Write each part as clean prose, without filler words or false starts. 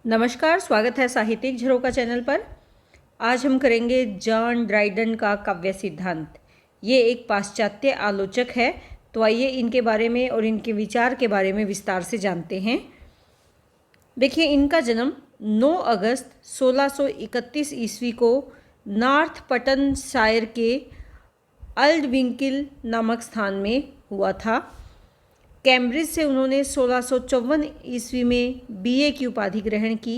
नमस्कार, स्वागत है साहित्यिक झरोका चैनल पर। आज हम करेंगे जॉन ड्राइडन का काव्य सिद्धांत। ये एक पाश्चात्य आलोचक है, तो आइए इनके बारे में और इनके विचार के बारे में विस्तार से जानते हैं। देखिए, इनका जन्म 9 अगस्त 1631 ईस्वी को नॉर्थ पटनशायर के अल्डविंकिल नामक स्थान में हुआ था। कैम्ब्रिज से उन्होंने 1654 ईस्वी में बीए की उपाधि ग्रहण की।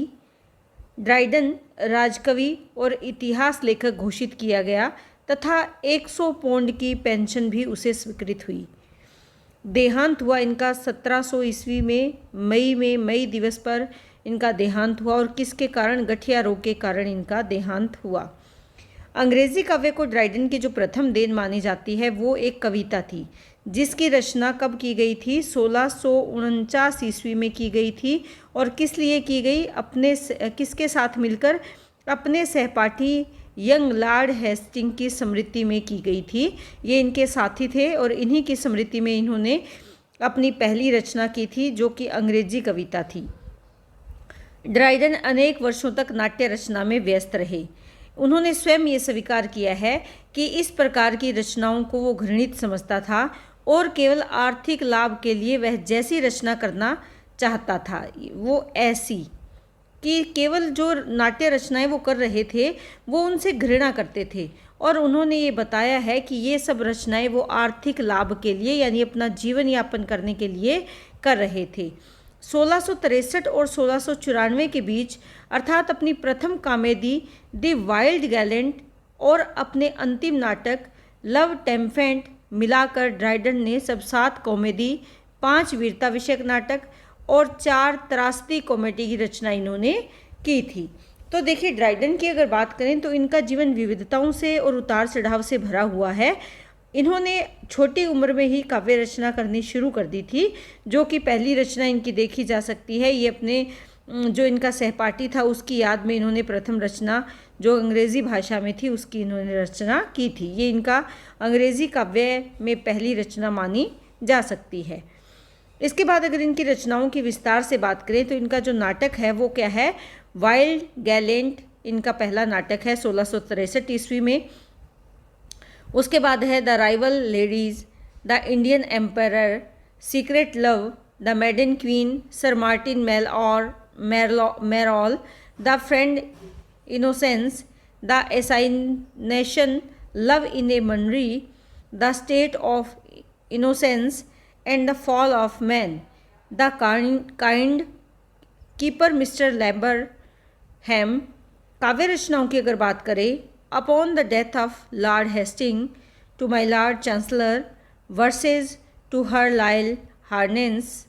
ड्राइडन राजकवि और इतिहास लेखक घोषित किया गया तथा 100 पौंड की पेंशन भी उसे स्वीकृत हुई। देहांत हुआ इनका 1700 ईस्वी में मई दिवस पर इनका देहांत हुआ। और किसके कारण? गठिया रोग के कारण इनका देहांत हुआ। अंग्रेजी काव्य को ड्राइडन की जो प्रथम देन मानी जाती है वो एक कविता थी, जिसकी रचना कब की गई थी? 1649 ईस्वी में की गई थी। और किस लिए की गई? किसके साथ मिलकर? अपने सहपाठी यंग लॉर्ड हेस्टिंग की स्मृति में की गई थी। ये इनके साथी थे और इन्हीं की स्मृति में इन्होंने अपनी पहली रचना की थी, जो कि अंग्रेजी कविता थी। ड्राइडन अनेक वर्षों तक नाट्य रचना में व्यस्त रहे। उन्होंने स्वयं ये स्वीकार किया है कि इस प्रकार की रचनाओं को वो घृणित समझता था और केवल आर्थिक लाभ के लिए वह जैसी रचना करना चाहता था, वो ऐसी कि केवल जो नाट्य रचनाएं वो कर रहे थे वो उनसे घृणा करते थे। और उन्होंने ये बताया है कि ये सब रचनाएं वो आर्थिक लाभ के लिए, यानी अपना जीवन यापन करने के लिए कर रहे थे। 1663 और 1694 के बीच, अर्थात अपनी प्रथम कॉमेडी द वाइल्ड गैलेंट और अपने अंतिम नाटक लव टेम्पेस्ट मिलाकर ड्राइडन ने सब 7 कॉमेडी, 5 वीरता विषयक नाटक और 4 त्रासदी कॉमेडी की रचना इन्होंने की थी। तो देखिए, ड्राइडन की अगर बात करें तो इनका जीवन विविधताओं से और उतार चढ़ाव से भरा हुआ है। इन्होंने छोटी उम्र में ही काव्य रचना करनी शुरू कर दी थी, जो कि पहली रचना इनकी देखी जा सकती है। ये अपने जो इनका सहपाठी था उसकी याद में इन्होंने प्रथम रचना, जो अंग्रेज़ी भाषा में थी, उसकी इन्होंने रचना की थी। ये इनका अंग्रेज़ी काव्य में पहली रचना मानी जा सकती है। इसके बाद अगर इनकी रचनाओं की विस्तार से बात करें तो इनका जो नाटक है वो क्या है? वाइल्ड गैलेंट इनका पहला नाटक है 1663 ईस्वी में। उसके बाद है the rival ladies, the Indian emperor, secret love, the maiden queen, sir Martin Marall, the friend innocence, the assignation, love in a nunnery, the state of innocence and the fall of man, the kind keeper mister Limberham. काव्य रचनाओं की अगर बात करें, upon the death of lord Hastings, to my lord chancellor, verses to her royal highness,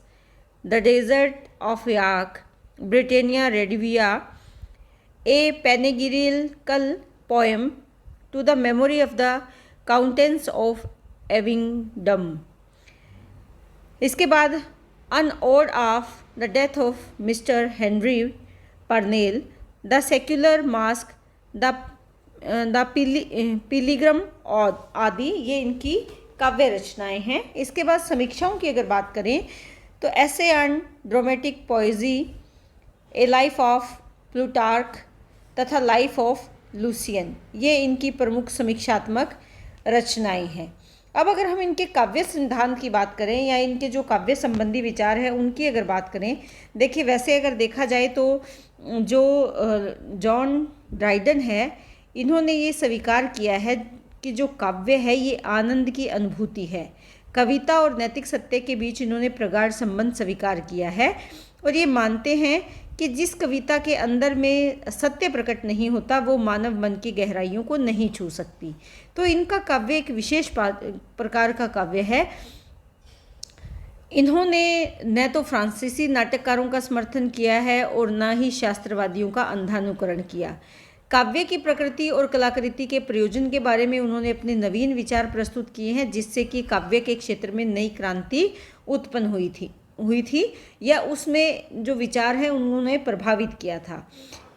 the desert of York, Britannia Rediviva, a पैनेगिरिकल poem to the memory of the countess of Abingdon. इसके बाद an ode of the death of mister Henry Purcell, the secular masque, the pilgrim आदि, ये इनकी काव्य रचनाएं हैं। इसके बाद समीक्षाओं की अगर बात करें तो essay on dramatic पोएजी, A life of Plutarch तथा लाइफ ऑफ लूसियन, ये इनकी प्रमुख समीक्षात्मक रचनाएं हैं। अब अगर हम इनके काव्य सिद्धांत की बात करें या इनके जो काव्य संबंधी विचार हैं उनकी अगर बात करें, देखिए वैसे अगर देखा जाए तो जो जॉन ड्राइडन है, इन्होंने ये स्वीकार किया है कि जो काव्य है ये आनंद की अनुभूति है। कविता और नैतिक सत्य के बीच इन्होंने प्रगाढ़ संबंध स्वीकार किया है और ये मानते हैं कि जिस कविता के अंदर में सत्य प्रकट नहीं होता वो मानव मन की गहराइयों को नहीं छू सकती। तो इनका काव्य एक विशेष प्रकार का काव्य है। इन्होंने न तो फ्रांसीसी नाटककारों का समर्थन किया है और न ही शास्त्रवादियों का अंधानुकरण किया। काव्य की प्रकृति और कलाकृति के प्रयोजन के बारे में उन्होंने अपने नवीन विचार प्रस्तुत किए हैं, जिससे कि काव्य के क्षेत्र में नई क्रांति उत्पन्न हुई थी या उसमें जो विचार है उन्होंने प्रभावित किया था।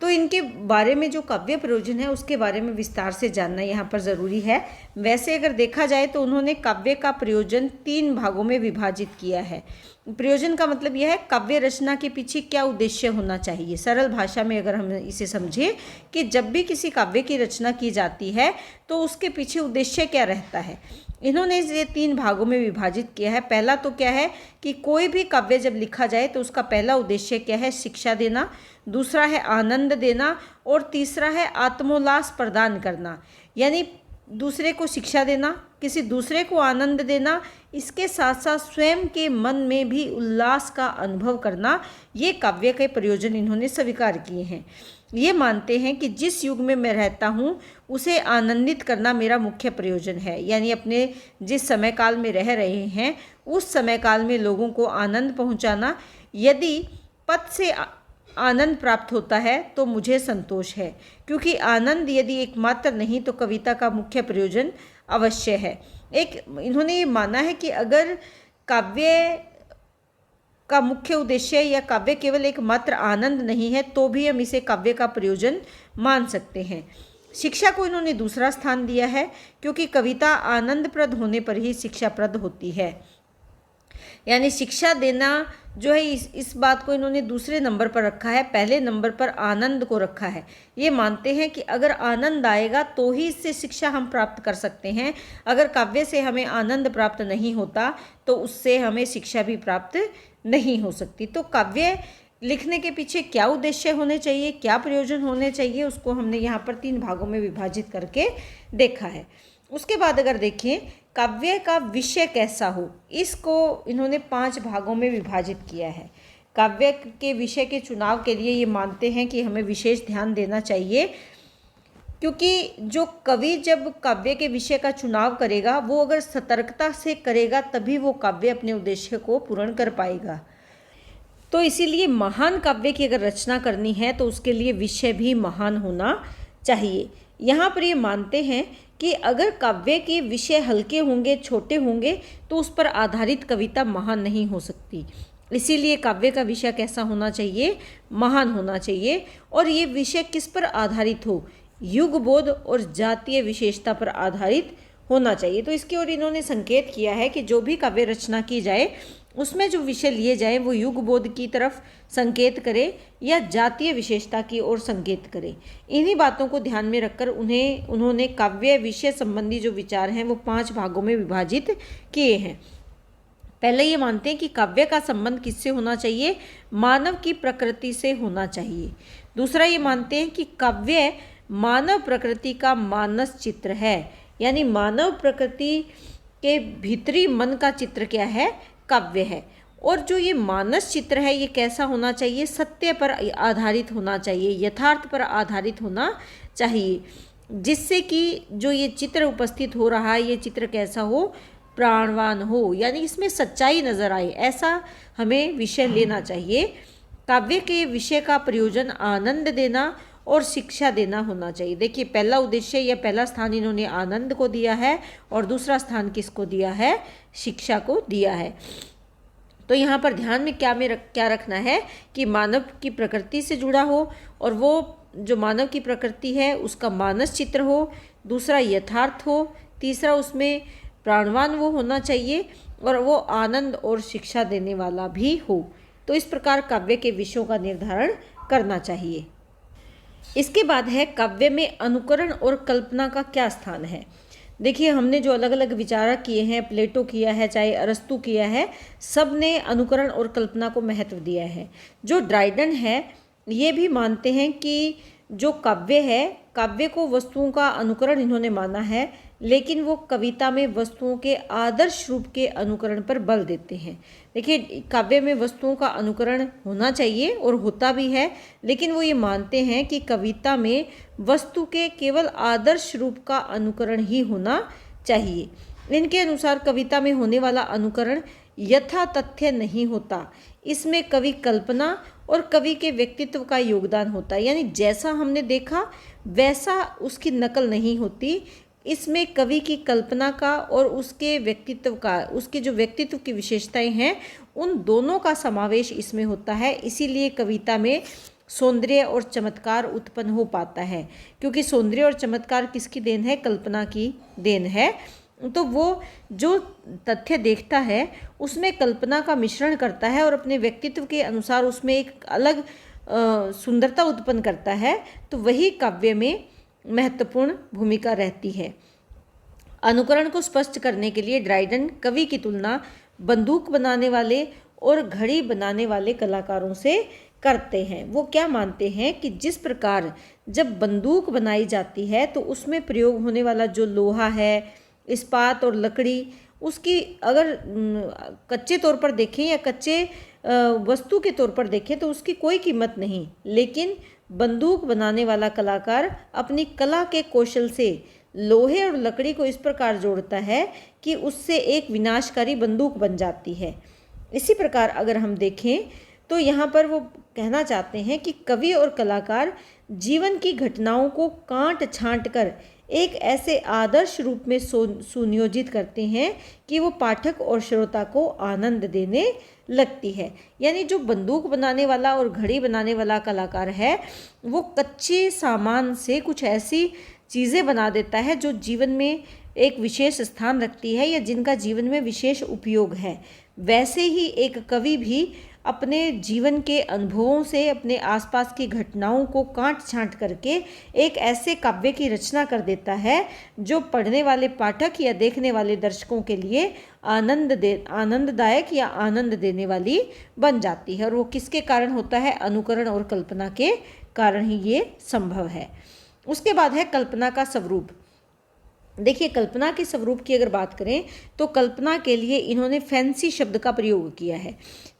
तो इनके बारे में जो काव्य प्रयोजन है उसके बारे में विस्तार से जानना यहाँ पर ज़रूरी है। वैसे अगर देखा जाए तो उन्होंने काव्य का प्रयोजन 3 भागों में विभाजित किया है। प्रयोजन का मतलब यह है काव्य रचना के पीछे क्या उद्देश्य होना चाहिए। सरल भाषा में अगर हम इसे समझें कि जब भी किसी काव्य की रचना की जाती है तो उसके पीछे उद्देश्य क्या रहता है, इन्होंने ये 3 भागों में विभाजित किया है। पहला तो क्या है कि कोई भी काव्य जब लिखा जाए तो उसका पहला उद्देश्य क्या है, शिक्षा देना, दूसरा है आनंद देना और तीसरा है आत्मोल्लास प्रदान करना। यानी दूसरे को शिक्षा देना, किसी दूसरे को आनंद देना, इसके साथ साथ स्वयं के मन में भी उल्लास का अनुभव करना, ये काव्य के प्रयोजन इन्होंने स्वीकार किए हैं। ये मानते हैं कि जिस युग में मैं रहता हूँ उसे आनंदित करना मेरा मुख्य प्रयोजन है। यानी अपने जिस समय काल में रह रहे हैं उस समय काल में लोगों को आनंद पहुँचाना। यदि पद से आनंद प्राप्त होता है तो मुझे संतोष है, क्योंकि आनंद यदि एकमात्र नहीं तो कविता का मुख्य प्रयोजन अवश्य है। इन्होंने ये माना है कि अगर काव्य का मुख्य उद्देश्य या काव्य केवल एकमात्र आनंद नहीं है तो भी हम इसे काव्य का प्रयोजन मान सकते हैं। शिक्षा को इन्होंने दूसरा स्थान दिया है, क्योंकि कविता आनंदप्रद होने पर ही शिक्षाप्रद होती है। यानी शिक्षा देना जो है इस बात को इन्होंने दूसरे नंबर पर रखा है, पहले नंबर पर आनंद को रखा है। ये मानते हैं कि अगर आनंद आएगा तो ही इससे शिक्षा हम प्राप्त कर सकते हैं। अगर काव्य से हमें आनंद प्राप्त नहीं होता तो उससे हमें शिक्षा भी प्राप्त नहीं हो सकती। तो काव्य लिखने के पीछे क्या उद्देश्य होने चाहिए, क्या प्रयोजन होने चाहिए, उसको हमने यहाँ पर 3 भागों में विभाजित करके देखा है। उसके बाद अगर देखें काव्य का विषय कैसा हो, इसको इन्होंने 5 भागों में विभाजित किया है। काव्य के विषय के चुनाव के लिए ये मानते हैं कि हमें विशेष ध्यान देना चाहिए, क्योंकि जो कवि जब काव्य के विषय का चुनाव करेगा वो अगर सतर्कता से करेगा तभी वो काव्य अपने उद्देश्य को पूर्ण कर पाएगा। तो इसीलिए महान काव्य की अगर रचना करनी है तो उसके लिए विषय भी महान होना चाहिए। यहाँ पर ये मानते हैं कि अगर काव्य के विषय हल्के होंगे, छोटे होंगे तो उस पर आधारित कविता महान नहीं हो सकती। इसीलिए काव्य का विषय कैसा होना चाहिए, महान होना चाहिए। और ये विषय किस पर आधारित हो, युगबोध और जातीय विशेषता पर आधारित होना चाहिए। तो इसकी ओर इन्होंने संकेत किया है कि जो भी काव्य रचना की जाए उसमें जो विषय लिए जाए वो युगबोध की तरफ संकेत करे या जातीय विशेषता की ओर संकेत करे। इन्हीं बातों को ध्यान में रखकर उन्होंने काव्य विषय संबंधी जो विचार हैं वो 5 भागों में विभाजित किए हैं। पहले ये मानते हैं कि काव्य का संबंध किससे होना चाहिए, मानव की प्रकृति से होना चाहिए। दूसरा ये मानते हैं कि काव्य मानव प्रकृति का मानस चित्र है, यानी मानव प्रकृति के भीतरी मन का चित्र क्या है, काव्य है। और जो ये मानस चित्र है ये कैसा होना चाहिए, सत्य पर आधारित होना चाहिए, यथार्थ पर आधारित होना चाहिए, जिससे कि जो ये चित्र उपस्थित हो रहा है ये चित्र कैसा हो, प्राणवान हो, यानी इसमें सच्चाई नजर आए, ऐसा हमें विषय लेना चाहिए। काव्य के विषय का प्रयोजन आनंद देना और शिक्षा देना होना चाहिए। देखिए पहला उद्देश्य या पहला स्थान इन्होंने आनंद को दिया है और दूसरा स्थान किसको दिया है, शिक्षा को दिया है। तो यहाँ पर ध्यान में क्या रखना है कि मानव की प्रकृति से जुड़ा हो और वो जो मानव की प्रकृति है उसका मानस चित्र हो, दूसरा यथार्थ हो, तीसरा उसमें प्राणवान वो होना चाहिए और वो आनंद और शिक्षा देने वाला भी हो। तो इस प्रकार काव्य के विषयों का निर्धारण करना चाहिए। इसके बाद है काव्य में अनुकरण और कल्पना का क्या स्थान है। देखिए हमने जो अलग अलग विचारक किए हैं, प्लेटो किया है चाहे अरस्तु किया है, सब ने अनुकरण और कल्पना को महत्व दिया है। जो ड्राइडन है ये भी मानते हैं कि जो काव्य है, काव्य को वस्तुओं का अनुकरण इन्होंने माना है, लेकिन वो कविता में वस्तुओं के आदर्श रूप के अनुकरण पर बल देते हैं। देखिए काव्य में वस्तुओं का अनुकरण होना चाहिए और होता भी है, लेकिन वो ये मानते हैं कि कविता में वस्तु के केवल आदर्श रूप का अनुकरण ही होना चाहिए। इनके अनुसार कविता में होने वाला अनुकरण यथा तथ्य नहीं होता, इसमें कवि कल्पना और कवि के व्यक्तित्व का योगदान होता है। यानी जैसा हमने देखा वैसा उसकी नकल नहीं होती, इसमें कवि की कल्पना का और उसके व्यक्तित्व का, उसके जो व्यक्तित्व की विशेषताएं हैं उन दोनों का समावेश इसमें होता है। इसीलिए कविता में सौंदर्य और चमत्कार उत्पन्न हो पाता है, क्योंकि सौंदर्य और चमत्कार किसकी देन है? कल्पना की देन है। तो वो जो तथ्य देखता है उसमें कल्पना का मिश्रण करता है और अपने व्यक्तित्व के अनुसार उसमें एक अलग सुंदरता उत्पन्न करता है, तो वही काव्य में महत्वपूर्ण भूमिका रहती है। अनुकरण को स्पष्ट करने के लिए ड्राइडन कवि की तुलना बंदूक बनाने वाले और घड़ी बनाने वाले कलाकारों से करते हैं। वो क्या मानते हैं कि जिस प्रकार जब बंदूक बनाई जाती है तो उसमें प्रयोग होने वाला जो लोहा है, इस्पात और लकड़ी, उसकी अगर कच्चे तौर पर देखें या कच्चे वस्तु के तौर पर देखें तो उसकी कोई कीमत नहीं, लेकिन बंदूक बनाने वाला कलाकार अपनी कला के कौशल से लोहे और लकड़ी को इस प्रकार जोड़ता है कि उससे एक विनाशकारी बंदूक बन जाती है। इसी प्रकार अगर हम देखें तो यहाँ पर वो कहना चाहते हैं कि कवि और कलाकार जीवन की घटनाओं को काट छांट कर एक ऐसे आदर्श रूप में सुनियोजित करते हैं कि वो पाठक और श्रोता को आनंद देने लगती है। यानी जो बंदूक बनाने वाला और घड़ी बनाने वाला कलाकार है वो कच्चे सामान से कुछ ऐसी चीज़ें बना देता है जो जीवन में एक विशेष स्थान रखती है या जिनका जीवन में विशेष उपयोग है। वैसे ही एक कवि भी अपने जीवन के अनुभवों से अपने आसपास की घटनाओं को काट छांट करके एक ऐसे काव्य की रचना कर देता है जो पढ़ने वाले पाठक या देखने वाले दर्शकों के लिए आनंददायक या आनंद देने वाली बन जाती है। और वो किसके कारण होता है? अनुकरण और कल्पना के कारण ही ये संभव है। उसके बाद है कल्पना का स्वरूप। देखिए, कल्पना के स्वरूप की अगर बात करें तो कल्पना के लिए इन्होंने फैंसी शब्द का प्रयोग किया है।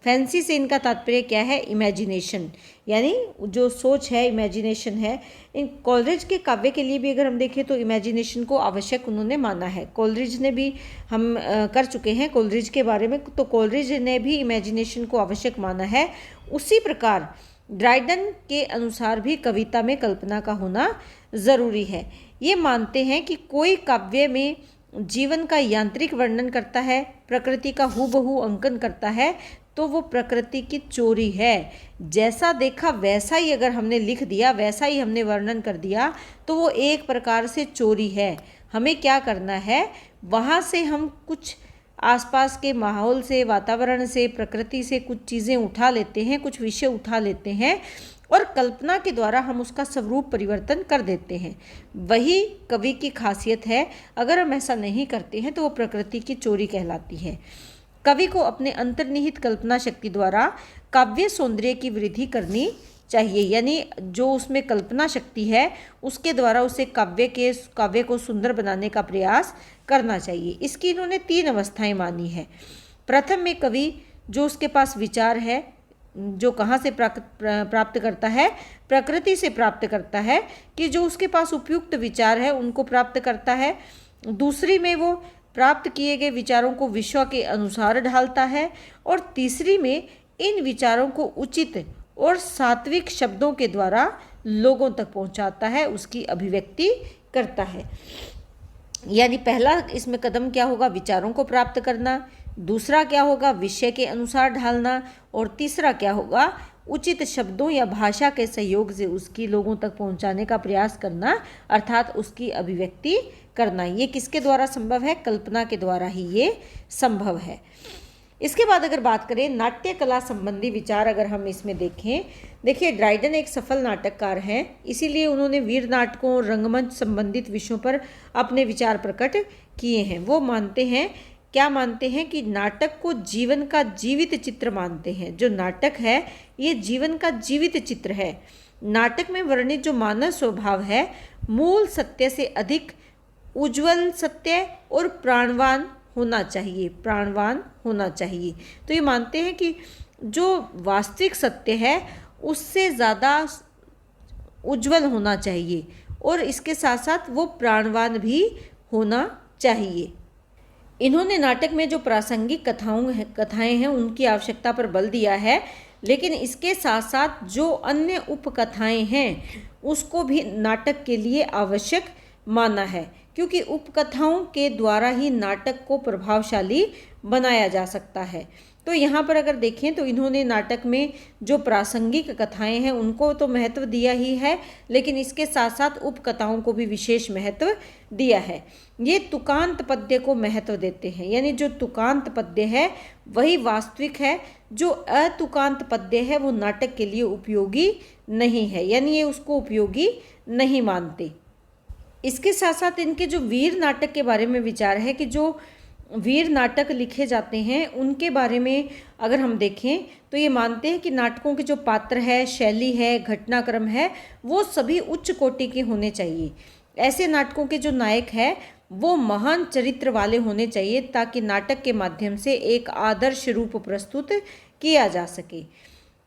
फैंसी से इनका तात्पर्य क्या है? इमेजिनेशन, यानी जो सोच है, इमेजिनेशन है। इन कोलरिज के काव्य के लिए भी अगर हम देखें तो इमेजिनेशन को आवश्यक उन्होंने माना है। कोलरिज ने भी हम कर चुके हैं कोलरिज के बारे में, तो कोलरिज ने भी इमेजिनेशन को आवश्यक माना है। उसी प्रकार ड्राइडन के अनुसार भी कविता में कल्पना का होना ज़रूरी है। ये मानते हैं कि कोई काव्य में जीवन का यांत्रिक वर्णन करता है, प्रकृति का हूबहू अंकन करता है, तो वो प्रकृति की चोरी है। जैसा देखा वैसा ही अगर हमने लिख दिया, वैसा ही हमने वर्णन कर दिया, तो वो एक प्रकार से चोरी है। हमें क्या करना है? वहाँ से हम कुछ आसपास के माहौल से, वातावरण से, प्रकृति से कुछ चीज़ें उठा लेते हैं, कुछ विषय उठा लेते हैं और कल्पना के द्वारा हम उसका स्वरूप परिवर्तन कर देते हैं। वही कवि की खासियत है। अगर हम ऐसा नहीं करते हैं तो वो प्रकृति की चोरी कहलाती है। कवि को अपने अंतर्निहित कल्पना शक्ति द्वारा काव्य सौंदर्य की वृद्धि करनी चाहिए, यानी जो उसमें कल्पना शक्ति है उसके द्वारा उसे काव्य को सुंदर बनाने का प्रयास करना चाहिए। इसकी इन्होंने 3 अवस्थाएं मानी है। प्रथम में कवि जो उसके पास विचार है, जो कहाँ से प्राप्त करता है? प्रकृति से प्राप्त करता है, कि जो उसके पास उपयुक्त विचार है उनको प्राप्त करता है। दूसरी में वो प्राप्त किए गए विचारों को विश्व के अनुसार ढालता है। और तीसरी में इन विचारों को उचित और सात्विक शब्दों के द्वारा लोगों तक पहुंचाता है, उसकी अभिव्यक्ति करता है। यानी पहला इसमें कदम क्या होगा? विचारों को प्राप्त करना। दूसरा क्या होगा? विषय के अनुसार ढालना। और तीसरा क्या होगा? उचित शब्दों या भाषा के सहयोग से उसकी लोगों तक पहुंचाने का प्रयास करना, अर्थात उसकी अभिव्यक्ति करना। ये किसके द्वारा संभव है? कल्पना के द्वारा ही ये संभव है। इसके बाद अगर बात करें नाट्य कला संबंधी विचार, अगर हम इसमें देखें, देखिए ड्राइडन एक सफल नाटककार हैं, इसीलिए उन्होंने वीर नाटकों और रंगमंच संबंधित विषयों पर अपने विचार प्रकट किए हैं। वो मानते हैं, क्या मानते हैं कि नाटक को जीवन का जीवित चित्र मानते हैं। जो नाटक है ये जीवन का जीवित चित्र है। नाटक में वर्णित जो मानव स्वभाव है मूल सत्य से अधिक उज्जवल सत्य और प्राणवान होना चाहिए। तो ये मानते हैं कि जो वास्तविक सत्य है उससे ज़्यादा उज्जवल होना चाहिए और इसके साथ साथ वो प्राणवान भी होना चाहिए। इन्होंने नाटक में जो प्रासंगिक कथाएं हैं उनकी आवश्यकता पर बल दिया है, लेकिन इसके साथ साथ जो अन्य उपकथाएं हैं उसको भी नाटक के लिए आवश्यक माना है, क्योंकि उपकथाओं के द्वारा ही नाटक को प्रभावशाली बनाया जा सकता है। तो यहाँ पर अगर देखें तो इन्होंने नाटक में जो प्रासंगिक कथाएं हैं उनको तो महत्व दिया ही है, लेकिन इसके साथ साथ उपकथाओं को भी विशेष महत्व दिया है। ये तुकांत पद्य को महत्व देते हैं, यानी जो तुकांत पद्य है वही वास्तविक है, जो अतुकांत पद्य है वो नाटक के लिए उपयोगी नहीं है, यानी ये उसको उपयोगी नहीं मानते। इसके साथ साथ इनके जो वीर नाटक के बारे में विचार है कि जो वीर नाटक लिखे जाते हैं उनके बारे में अगर हम देखें तो ये मानते हैं कि नाटकों के जो पात्र है, शैली है, घटनाक्रम है, वो सभी उच्च कोटि के होने चाहिए। ऐसे नाटकों के जो नायक है वो महान चरित्र वाले होने चाहिए, ताकि नाटक के माध्यम से एक आदर्श रूप प्रस्तुत किया जा सके।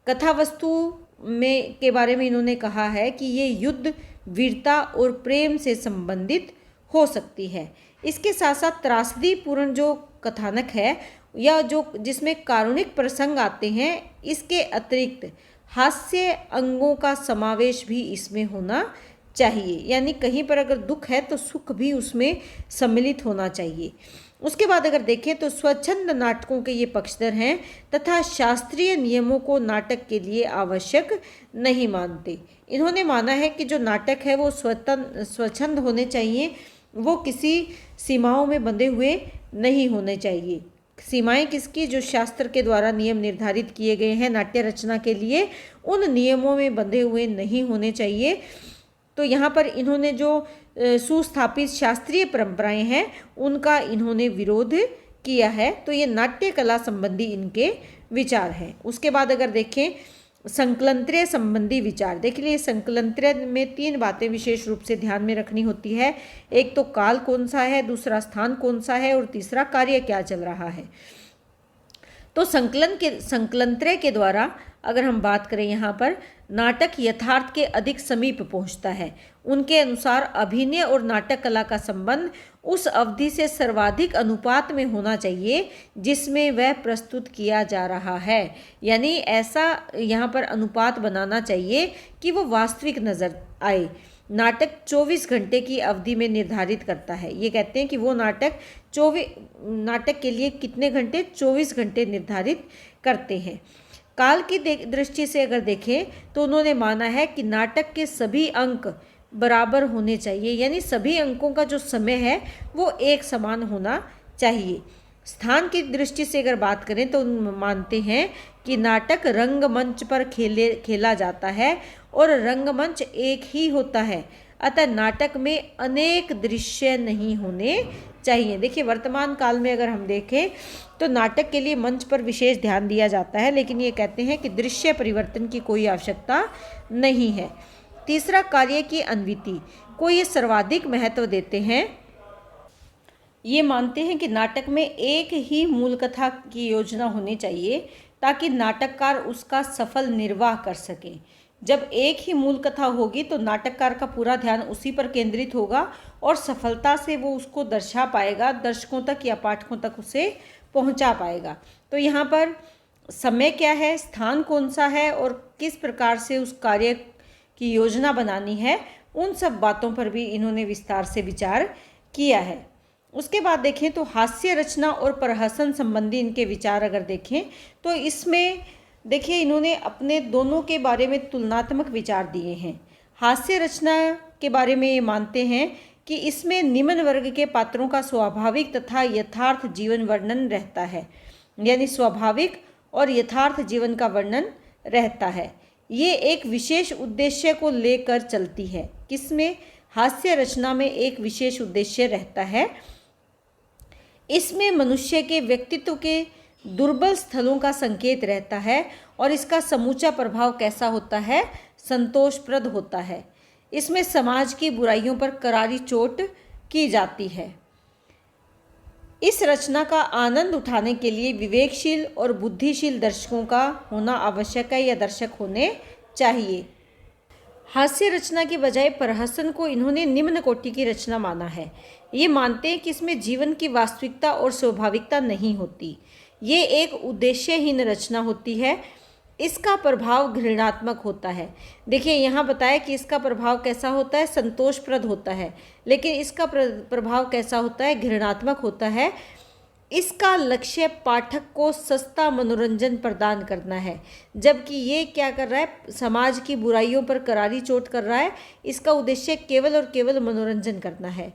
कथा वस्तु में के बारे में इन्होंने कहा है कि ये युद्ध, वीरता और प्रेम से संबंधित हो सकती है। इसके साथ साथ त्रासदी पूर्ण जो कथानक है या जो जिसमें कारुणिक प्रसंग आते हैं, इसके अतिरिक्त हास्य अंगों का समावेश भी इसमें होना चाहिए, यानी कहीं पर अगर दुख है तो सुख भी उसमें सम्मिलित होना चाहिए। उसके बाद अगर देखें तो स्वच्छंद नाटकों के ये पक्षधर हैं तथा शास्त्रीय नियमों को नाटक के लिए आवश्यक नहीं मानते। इन्होंने माना है कि जो नाटक है वो स्वच्छंद होने चाहिए, वो किसी सीमाओं में बंधे हुए नहीं होने चाहिए। सीमाएं किसकी? जो शास्त्र के द्वारा नियम निर्धारित किए गए हैं नाट्य रचना के लिए, उन नियमों में बंधे हुए नहीं होने चाहिए। तो यहाँ पर इन्होंने जो सुस्थापित शास्त्रीय परंपराएं हैं उनका इन्होंने विरोध किया है। तो ये नाट्य कला संबंधी इनके विचार हैं। उसके बाद अगर देखें संकलंत्रय संबंधी विचार, देख लीजिए संकलंत्रय में 3 बातें विशेष रूप से ध्यान में रखनी होती है। एक तो काल कौन सा है, दूसरा स्थान कौन सा है और तीसरा कार्य क्या चल रहा है। तो संकलंत्रय के द्वारा अगर हम बात करें, यहाँ पर नाटक यथार्थ के अधिक समीप पहुँचता है। उनके अनुसार अभिनय और नाटक कला का संबंध उस अवधि से सर्वाधिक अनुपात में होना चाहिए जिसमें वह प्रस्तुत किया जा रहा है, यानी ऐसा यहाँ पर अनुपात बनाना चाहिए कि वो वास्तविक नज़र आए। नाटक 24 घंटे की अवधि में निर्धारित करता है। ये कहते हैं कि वो नाटक के लिए कितने घंटे? 24 घंटे निर्धारित करते हैं। काल की दृष्टि से अगर देखें तो उन्होंने माना है कि नाटक के सभी अंक बराबर होने चाहिए, यानी सभी अंकों का जो समय है वो एक समान होना चाहिए। स्थान की दृष्टि से अगर बात करें तो मानते हैं कि नाटक रंगमंच पर खेला जाता है और रंगमंच एक ही होता है, अतः नाटक में अनेक दृश्य नहीं होने चाहिए। देखिए वर्तमान काल में अगर हम देखें तो नाटक के लिए मंच पर विशेष ध्यान दिया जाता है, लेकिन ये कहते हैं कि दृश्य परिवर्तन की कोई आवश्यकता नहीं है। तीसरा, कार्य की अन्विति को ये सर्वाधिक महत्व देते हैं। ये मानते हैं कि नाटक में एक ही मूल कथा की योजना होनी चाहिए ताकि नाटककार उसका सफल निर्वाह कर सके। जब एक ही मूल कथा होगी तो नाटककार का पूरा ध्यान उसी पर केंद्रित होगा और सफलता से वो उसको दर्शा पाएगा, दर्शकों तक या पाठकों तक उसे पहुंचा पाएगा। तो यहाँ पर समय क्या है, स्थान कौन सा है और किस प्रकार से उस कार्य की योजना बनानी है, उन सब बातों पर भी इन्होंने विस्तार से विचार किया है। उसके बाद देखें तो हास्य रचना और प्रहसन संबंधी इनके विचार अगर देखें तो इसमें देखिए इन्होंने अपने दोनों के बारे में तुलनात्मक विचार दिए हैं। हास्य रचना के बारे में ये मानते हैं कि इसमें निम्न वर्ग के पात्रों का स्वाभाविक तथा यथार्थ जीवन वर्णन रहता है, यानी स्वाभाविक और यथार्थ जीवन का वर्णन रहता है। ये एक विशेष उद्देश्य को लेकर चलती है। किसमें? हास्य रचना में एक विशेष उद्देश्य रहता है। इसमें मनुष्य के व्यक्तित्व के दुर्बल स्थलों का संकेत रहता है और इसका समूचा प्रभाव कैसा होता है? संतोषप्रद होता है। इसमें समाज की बुराइयों पर करारी चोट की जाती है। इस रचना का आनंद उठाने के लिए विवेकशील और बुद्धिशील दर्शकों का होना आवश्यक है या दर्शक होने चाहिए। हास्य रचना की बजाय प्रहसन को इन्होंने निम्न कोटि की रचना माना है। ये मानते हैं कि इसमें जीवन की वास्तविकता और स्वाभाविकता नहीं होती, ये एक उद्देश्यहीन रचना होती है। इसका प्रभाव घृणात्मक होता है। देखिए यहाँ बताया कि इसका प्रभाव कैसा होता है? संतोषप्रद होता है, लेकिन इसका प्रभाव कैसा होता है? घृणात्मक होता है। इसका लक्ष्य पाठक को सस्ता मनोरंजन प्रदान करना है, जबकि ये क्या कर रहा है, समाज की बुराइयों पर करारी चोट कर रहा है। इसका उद्देश्य केवल और केवल मनोरंजन करना है।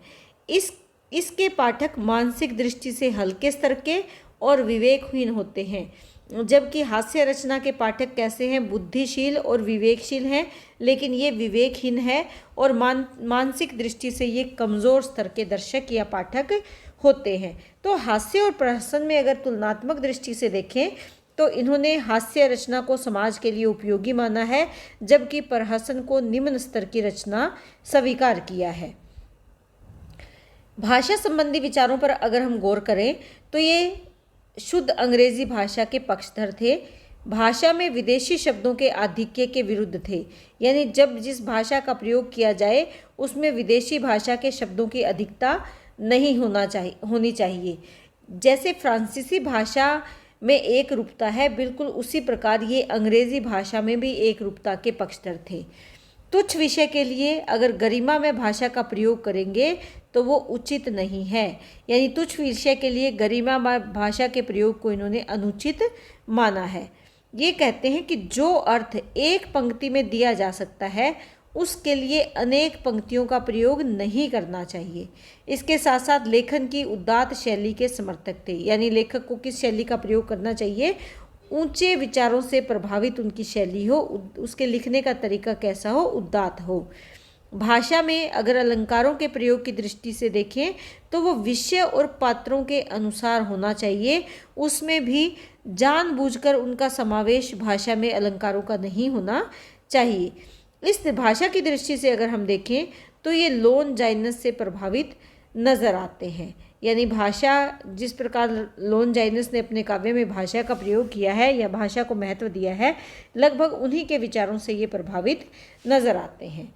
इसके पाठक मानसिक दृष्टि से हल्के स्तर के और विवेकहीन होते हैं, जबकि हास्य रचना के पाठक कैसे हैं, बुद्धिशील और विवेकशील हैं, लेकिन ये विवेकहीन है और मानसिक दृष्टि से ये कमज़ोर स्तर के दर्शक या पाठक होते हैं। तो हास्य और प्रहसन में अगर तुलनात्मक दृष्टि से देखें तो इन्होंने हास्य रचना को समाज के लिए उपयोगी माना है, जबकि प्रहसन को निम्न स्तर की रचना स्वीकार किया है। भाषा संबंधी विचारों पर अगर हम गौर करें तो ये शुद्ध अंग्रेजी भाषा के पक्षधर थे। भाषा में विदेशी शब्दों के आधिक्य के विरुद्ध थे, यानी जब जिस भाषा का प्रयोग किया जाए उसमें विदेशी भाषा के शब्दों की अधिकता नहीं होनी चाहिए। जैसे फ्रांसीसी भाषा में एक रूपता है, बिल्कुल उसी प्रकार ये अंग्रेजी भाषा में भी एक रूपता के पक्षधर थे। तुच्छ विषय के लिए अगर गरिमा में भाषा का प्रयोग करेंगे तो वो उचित नहीं है, यानी तुच्छ विषय के लिए गरिमा में भाषा के प्रयोग को इन्होंने अनुचित माना है। ये कहते हैं कि जो अर्थ एक पंक्ति में दिया जा सकता है उसके लिए अनेक पंक्तियों का प्रयोग नहीं करना चाहिए। इसके साथ साथ लेखन की उदात्त शैली के समर्थक थे, यानी लेखक को किस शैली का प्रयोग करना चाहिए, ऊंचे विचारों से प्रभावित उनकी शैली हो, उसके लिखने का तरीका कैसा हो, उदात्त हो। भाषा में अगर अलंकारों के प्रयोग की दृष्टि से देखें तो वो विषय और पात्रों के अनुसार होना चाहिए, उसमें भी जानबूझकर उनका समावेश भाषा में अलंकारों का नहीं होना चाहिए। इस भाषा की दृष्टि से अगर हम देखें तो ये लोन जाइनस से प्रभावित नज़र आते हैं, यानी भाषा जिस प्रकार लोन जाइनस ने अपने काव्य में भाषा का प्रयोग किया है या भाषा को महत्व दिया है, लगभग उन्हीं के विचारों से ये प्रभावित नज़र आते हैं।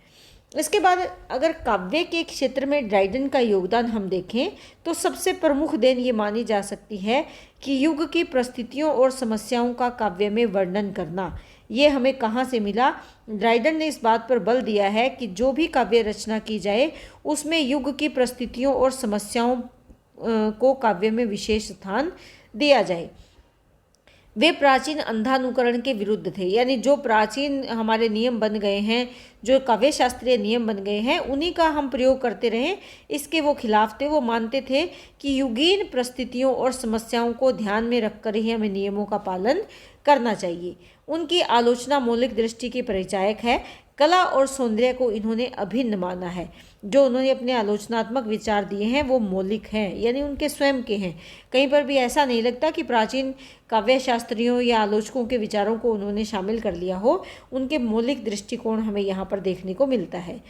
इसके बाद अगर काव्य के क्षेत्र में ड्राइडन का योगदान हम देखें तो सबसे प्रमुख देन ये मानी जा सकती है कि युग की परिस्थितियों और समस्याओं का काव्य में वर्णन करना। ये हमें कहाँ से मिला? ड्राइडन ने इस बात पर बल दिया है कि जो भी काव्य रचना की जाए उसमें युग की परिस्थितियों और समस्याओं को काव्य में विशेष स्थान दिया जाए। वे प्राचीन अंधानुकरण के विरुद्ध थे, यानी जो प्राचीन हमारे नियम बन गए हैं, जो काव्य शास्त्रीय नियम बन गए हैं, उन्हीं का हम प्रयोग करते रहें, इसके वो खिलाफ थे। वो मानते थे कि युगीन परिस्थितियों और समस्याओं को ध्यान में रखकर ही हमें नियमों का पालन करना चाहिए। उनकी आलोचना मौलिक दृष्टि की परिचायक है। कला और सौंदर्य को इन्होंने अभिन्न माना है। जो उन्होंने अपने आलोचनात्मक विचार दिए हैं वो मौलिक हैं, यानी उनके स्वयं के हैं। कहीं पर भी ऐसा नहीं लगता कि प्राचीन काव्य शास्त्रियों या आलोचकों के विचारों को उन्होंने शामिल कर लिया हो। उनके मौलिक दृष्टिकोण हमें यहाँ पर देखने को मिलता है।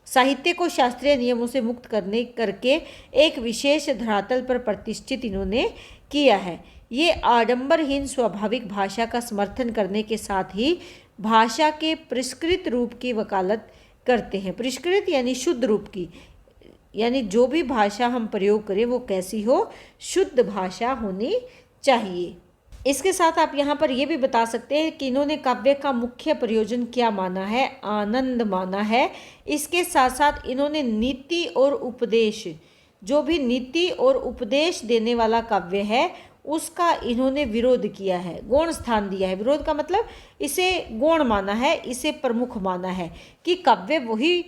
साहित्य को शास्त्रीय नियमों से मुक्त करके एक विशेष धरातल पर प्रतिष्ठित इन्होंने किया है। ये आडंबरहीन स्वाभाविक भाषा का समर्थन करने के साथ ही भाषा के परिष्कृत रूप की वकालत करते हैं। परिष्कृत यानी शुद्ध रूप की, यानी जो भी भाषा हम प्रयोग करें वो कैसी हो, शुद्ध भाषा होनी चाहिए। इसके साथ आप यहाँ पर ये भी बता सकते हैं कि इन्होंने काव्य का मुख्य प्रयोजन क्या माना है, आनंद माना है। इसके साथ साथ इन्होंने नीति और उपदेश, जो भी नीति और उपदेश देने वाला काव्य है उसका इन्होंने विरोध किया है, गौण स्थान दिया है। विरोध का मतलब इसे गौण माना है, इसे प्रमुख माना है कि काव्य वही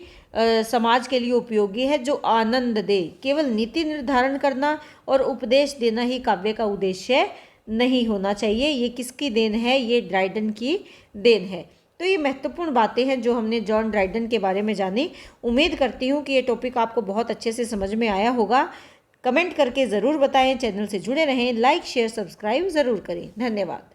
समाज के लिए उपयोगी है जो आनंद दे। केवल नीति निर्धारण करना और उपदेश देना ही काव्य का उद्देश्य नहीं होना चाहिए। ये किसकी देन है? ये ड्राइडन की देन है। तो ये महत्वपूर्ण बातें हैं जो हमने जॉन ड्राइडन के बारे में जानी। उम्मीद करती हूँ कि ये टॉपिक आपको बहुत अच्छे से समझ में आया होगा। कमेंट करके ज़रूर बताएं। चैनल से जुड़े रहें, लाइक शेयर सब्सक्राइब ज़रूर करें। धन्यवाद।